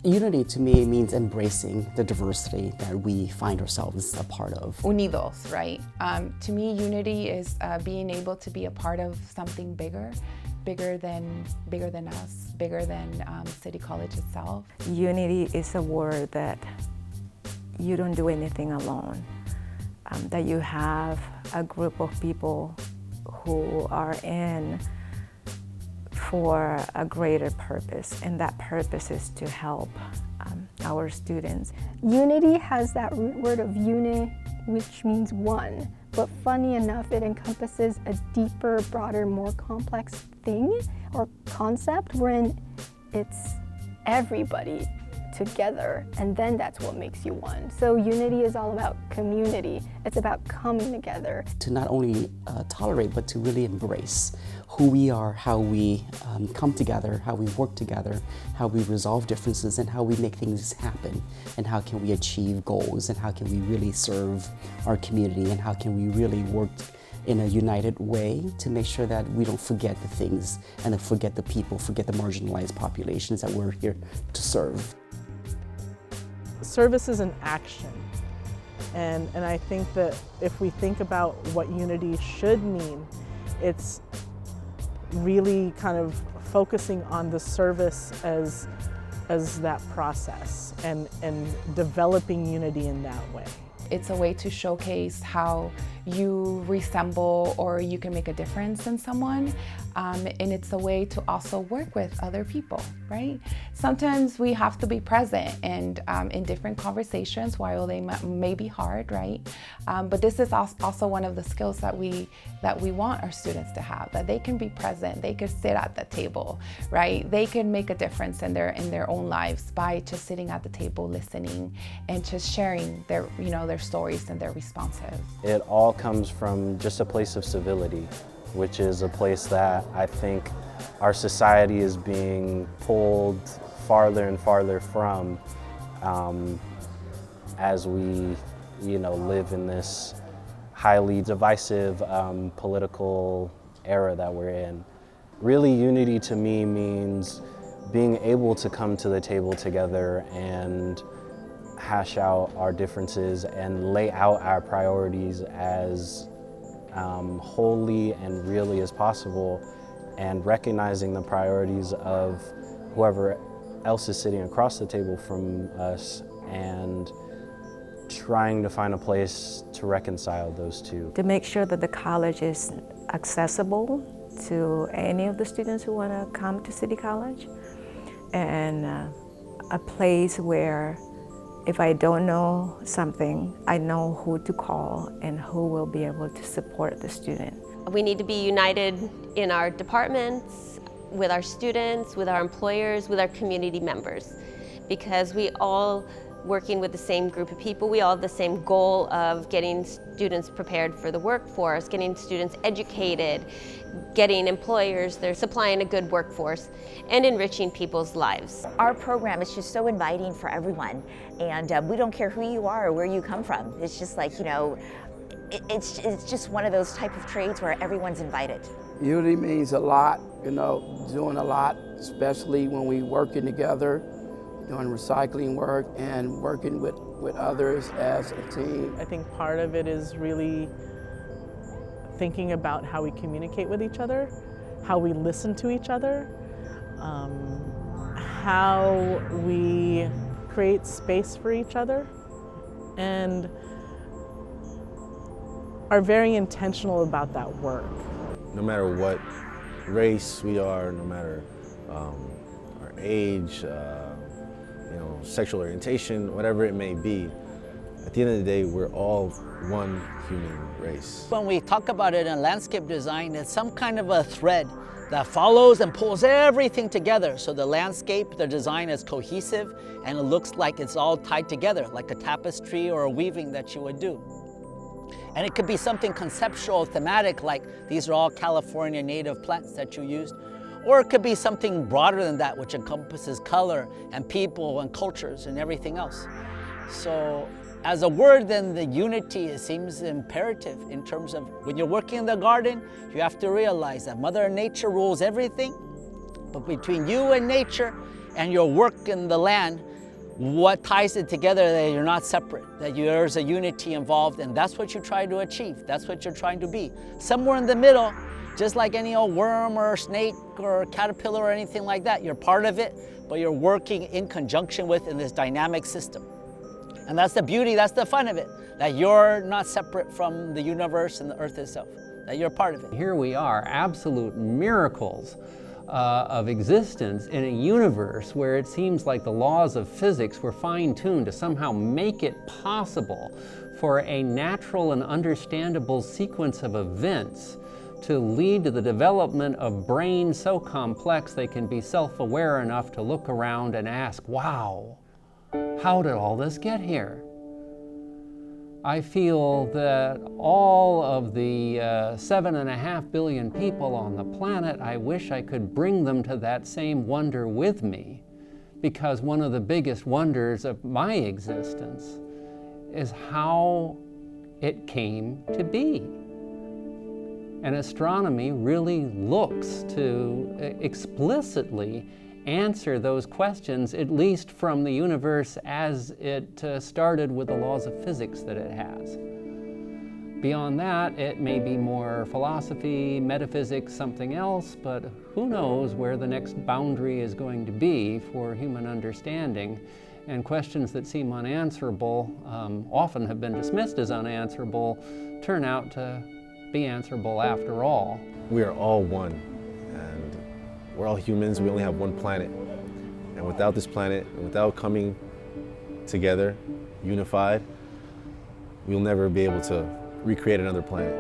Unity to me means embracing the diversity that we find ourselves a part of. Unidos, right? To me, unity is being able to be a part of something bigger than us, bigger than City College itself. Unity is a word that you don't do anything alone, that you have a group of people who are in for a greater purpose, and that purpose is to help our students. Unity has that root word of uni, which means one, but funny enough, it encompasses a deeper, broader, more complex thing or concept wherein it's everybody together, and then that's what makes you one. So unity is all about community. It's about coming together. To not only tolerate, but to really embrace who we are, how we come together, how we work together, how we resolve differences, and how we make things happen, and how can we achieve goals, and how can we really serve our community, and how can we really work in a united way to make sure that we don't forget the things and forget the people, forget the marginalized populations that we're here to serve. Service is an action, and I think that if we think about what unity should mean, it's really kind of focusing on the service as that process and developing unity in that way. It's a way to showcase how you resemble or you can make a difference in someone, and it's a way to also work with other people, right? Sometimes we have to be present and in different conversations while they may be hard, right? But this is also one of the skills that we want our students to have, that they can be present, they can sit at the table, right? They can make a difference in their own lives by just sitting at the table, listening, and just sharing their stories and their responses. It all comes from just a place of civility, which is a place that I think our society is being pulled farther and farther from as we live in this highly divisive political era that we're in. Really, unity to me means being able to come to the table together and hash out our differences and lay out our priorities as wholly and really as possible, and recognizing the priorities of whoever else is sitting across the table from us and trying to find a place to reconcile those two. To make sure that the college is accessible to any of the students who want to come to City College, and a place where if I don't know something, I know who to call and who will be able to support the student. We need to be united in our departments, with our students, with our employers, with our community members, because we all working with the same group of people. We all have the same goal of getting students prepared for the workforce, getting students educated, getting employers, they're supplying a good workforce, and enriching people's lives. Our program is just so inviting for everyone, and we don't care who you are or where you come from. It's just like, it's just one of those type of trades where everyone's invited. Unity means a lot, doing a lot, especially when we working together, doing recycling work and working with others as a team. I think part of it is really thinking about how we communicate with each other, how we listen to each other, how we create space for each other, and are very intentional about that work. No matter what race we are, no matter our age, sexual orientation, whatever it may be, at the end of the day, we're all one human race. When we talk about it in landscape design, it's some kind of a thread that follows and pulls everything together. So the landscape, the design is cohesive, and it looks like it's all tied together, like a tapestry or a weaving that you would do. And it could be something conceptual, thematic, like these are all California native plants that you used. Or it could be something broader than that, which encompasses color and people and cultures and everything else. So as a word, then the unity seems imperative in terms of when you're working in the garden, you have to realize that Mother Nature rules everything, but between you and nature and your work in the land, what ties it together, that you're not separate, that there's a unity involved, and that's what you try to achieve. That's what you're trying to be. Somewhere in the middle, just like any old worm or snake or caterpillar or anything like that, you're part of it, but you're working in conjunction with in this dynamic system. And that's the beauty, that's the fun of it, that you're not separate from the universe and the earth itself, that you're part of it. Here we are, absolute miracles of existence in a universe where it seems like the laws of physics were fine-tuned to somehow make it possible for a natural and understandable sequence of events to lead to the development of brains so complex they can be self-aware enough to look around and ask, wow, how did all this get here? I feel that all of the 7.5 billion people on the planet, I wish I could bring them to that same wonder with me, because one of the biggest wonders of my existence is how it came to be. And astronomy really looks to explicitly answer those questions, at least from the universe as it started with the laws of physics that it has. Beyond that, it may be more philosophy, metaphysics, something else, but who knows where the next boundary is going to be for human understanding. And questions that seem unanswerable, often have been dismissed as unanswerable, turn out to be answerable after all. We are all one, and we're all humans. We only have one planet, and without this planet, and without coming together, unified, we'll never be able to recreate another planet.